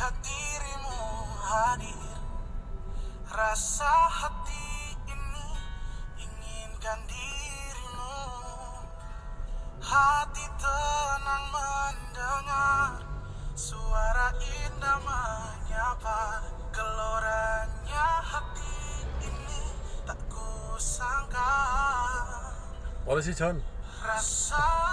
melihat dirimu hadir. Rasa hati ini inginkan dirimu. Hati tenang mendengar suara indah menyapa. Geloranya hati ini tak kusangka. What is it, John? Rasa